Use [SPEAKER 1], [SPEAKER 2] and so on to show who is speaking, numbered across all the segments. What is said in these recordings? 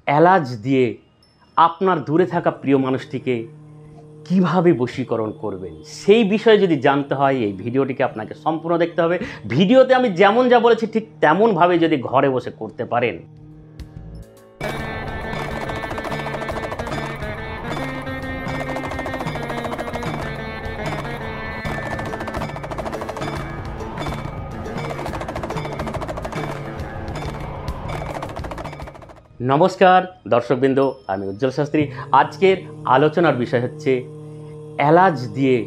[SPEAKER 1] এলাচ দিয়ে আপনার দূরে থাকা প্রিয় মানুষটিকে কিভাবে বশীকরণ করবেন সেই বিষয়ে যদি জানতে হয় এই ভিডিওটিকে আপনাকে সম্পূর্ণ দেখতে হবে। ভিডিওতে আমি যেমন যা বলেছি ঠিক তেমনভাবে যদি ঘরে বসে করতে পারেন, নমস্কার দর্শকবৃন্দ, আমি উজ্জ্বল শাস্ত্রী। আজকের আলোচনার বিষয় হচ্ছে এলাচ দিয়ে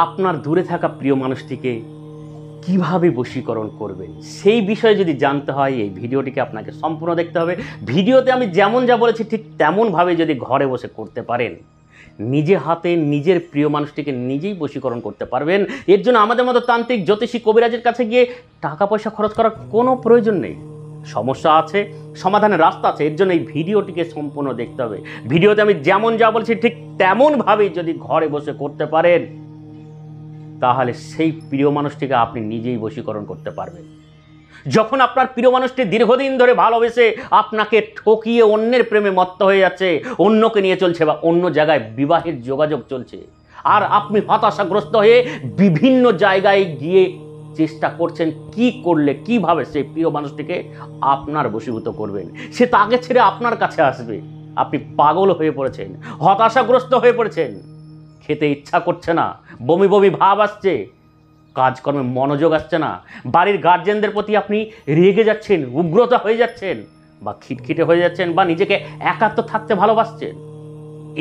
[SPEAKER 1] আপনার দূরে থাকা প্রিয় মানুষটিকে কিভাবে বশীকরণ করবেন সেই বিষয়ে যদি জানতে হয় এই ভিডিওটিকে আপনাকে সম্পূর্ণ দেখতে হবে। ভিডিওতে আমি যেমন যা বলেছি ঠিক তেমনভাবে যদি ঘরে বসে করতে পারেন, নিজে হাতে নিজের প্রিয় মানুষটিকে নিজেই বশীকরণ করতে পারবেন। এর জন্য আমাদের মতো তান্ত্রিক জ্যোতিষী কবিরাজের কাছে গিয়ে টাকা পয়সা খরচ করার কোনো প্রয়োজন নেই। সমস্যা আছে, সমাধানের রাস্তা আছে। এর জন্য এই ভিডিওটিকে সম্পূর্ণ দেখতে হবে। ভিডিওতে আমি যেমন যা বলছি ঠিক তেমনভাবেই যদি ঘরে বসে করতে পারেন, তাহলে সেই প্রিয় মানুষটিকে আপনি নিজেই বশীকরণ করতে পারবেন। যখন আপনার প্রিয় মানুষটি দীর্ঘদিন ধরে ভালোবেসে আপনাকে ঠকিয়ে অন্যের প্রেমে মত্ত হয়ে যাচ্ছে, অন্যকে নিয়ে চলছে বা অন্য জায়গায় বিবাহের যোগাযোগ চলছে, আর আপনি হতাশাগ্রস্ত হয়ে বিভিন্ন জায়গায় গিয়ে চেষ্টা করছেন কি করলে কিভাবে সেই প্রিয় মানুষটিকে আপনার বশীভূত করবেন, সে তাকে ছেড়ে আপনার কাছে আসবে। আপনি পাগল হয়ে পড়েছেন, হতাশাগ্রস্ত হয়ে পড়েছেন, খেতে ইচ্ছা করছে না, বমি বমি ভাব আসছে, কাজকর্মে মনোযোগ আসছে না, বাড়ির গার্জেনদের প্রতি আপনি রেগে যাচ্ছেন, উগ্রতা হয়ে যাচ্ছেন, বা খিটখিটে হয়ে যাচ্ছেন, বা নিজেকে একাত্ম থাকতে ভালোবাসছেন।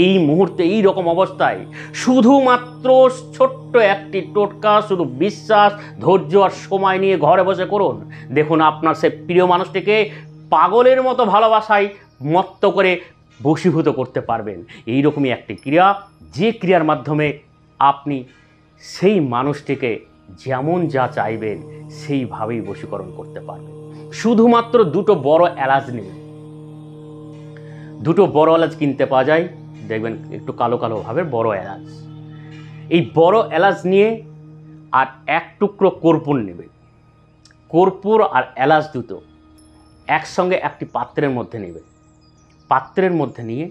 [SPEAKER 1] এই মুহূর্তে এই রকম অবস্থায় শুধুমাত্র ছোট্ট একটি টোটকা, শুধু বিশ্বাস, ধৈর্য আর সময় নিয়ে ঘরে বসে করুন। দেখুন আপনার সে প্রিয় মানুষটিকে পাগলের মতো ভালোবাসায় মত্ত করে বশীভূত করতে পারবেন। এইরকমই একটি ক্রিয়া, যে ক্রিয়ার মাধ্যমে আপনি সেই মানুষটিকে যেমন যা চাইবেন সেইভাবেই বশীকরণ করতে পারবেন। শুধুমাত্র দুটো বড় এলাচ নেবেন। দুটো বড় এলাচ কিনতে পাওয়া যায়, দেখবেন একটু কালো কালো ভাবে বড় এলাচ। এই বড় এলাচ নিয়ে আর এক টুকরো কর্পূর নেবেন। কর্পূর আর এলাচ দুটো একসঙ্গে একটি পাত্রের মধ্যে নেবেন। পাত্রের মধ্যে নিয়ে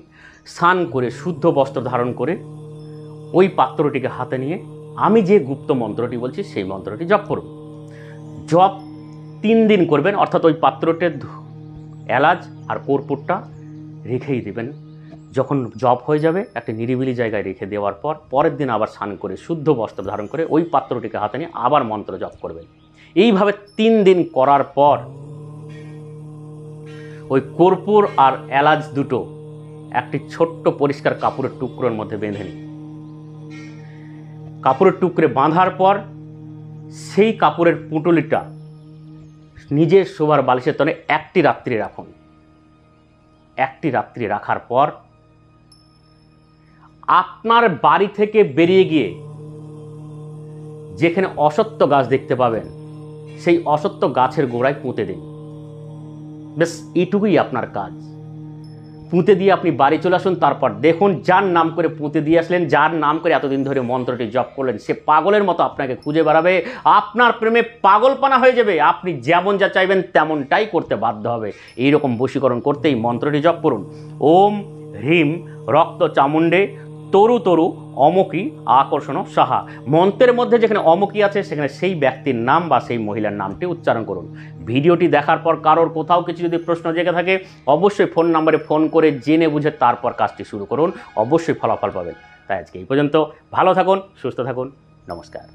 [SPEAKER 1] স্নান করে শুদ্ধ বস্ত্র ধারণ করে ওই পাত্রটিকে হাতে নিয়ে আমি যে গুপ্ত মন্ত্রটি বলছি সেই মন্ত্রটি জপ করুন। জপ 3 দিন করবেন, অর্থাৎ ওই পাত্রটির এলাচ আর কর্পূরটা রেখেই দেবেন। যখন জপ হয়ে যাবে একটা নিরিবিলি জায়গায় রেখে দেওয়ার পর পরের দিন আবার স্নান করে শুদ্ধ বস্ত্র ধারণ করে ওই পাত্রটিকে হাতে নিয়ে আবার মন্ত্র জপ করবেন। এইভাবে 3 দিন করার পর ওই কর্পূর আর এলাচ দুটো একটি ছোট্ট পরিষ্কার কাপড়ের টুকরোর মধ্যে বেঁধে নিন। কাপড়ের টুকরে বাঁধার পর সেই কাপড়ের পুঁটুলিটা নিজের শোবার বালিশের তলে একটি রাত্রি রাখুন। একটি রাত্রি রাখার পর আপনার বাড়ি থেকে বেরিয়ে গিয়ে যেখানে অশ্বত্থ গাছ দেখতে পাবেন সেই অশ্বত্থ গাছের গোড়ায় পুঁতে দিন। বেশ, এইটুকুই আপনার কাজ। পুঁতে দিয়ে আপনি বাড়ি চলে আসুন। তারপর দেখুন যার নাম করে পুঁতে দিয়ে আসলেন, যার নাম করে এতদিন ধরে মন্ত্রটি জপ করলেন, সে পাগলের মতো আপনাকে খুঁজে বেড়াবে, আপনার প্রেমে পাগলপানা হয়ে যাবে। আপনি যেমন যা চাইবেন তেমনটাই করতে বাধ্য হবে। এইরকম বশীকরণ করতেই মন্ত্রটি জপ করুন। ওম হ্রিম রক্ত চামুণ্ডে তরু তরু অমুকী আকর্ষণ সাহা। মন্ত্রের মধ্যে যেখানে অমুকী আছে সেখানে সেই ব্যক্তির নাম বা সেই মহিলার নামটি উচ্চারণ করুন। ভিডিওটি দেখার পর কারোর কোথাও কিছু যদি প্রশ্ন জেগে থাকে অবশ্যই ফোন নাম্বারে ফোন করে জেনে বুঝে তারপর কাজটি শুরু করুন, অবশ্যই ফলাফল পাবেন। তাই আজকে এই পর্যন্ত। ভালো থাকুন, সুস্থ থাকুন, নমস্কার।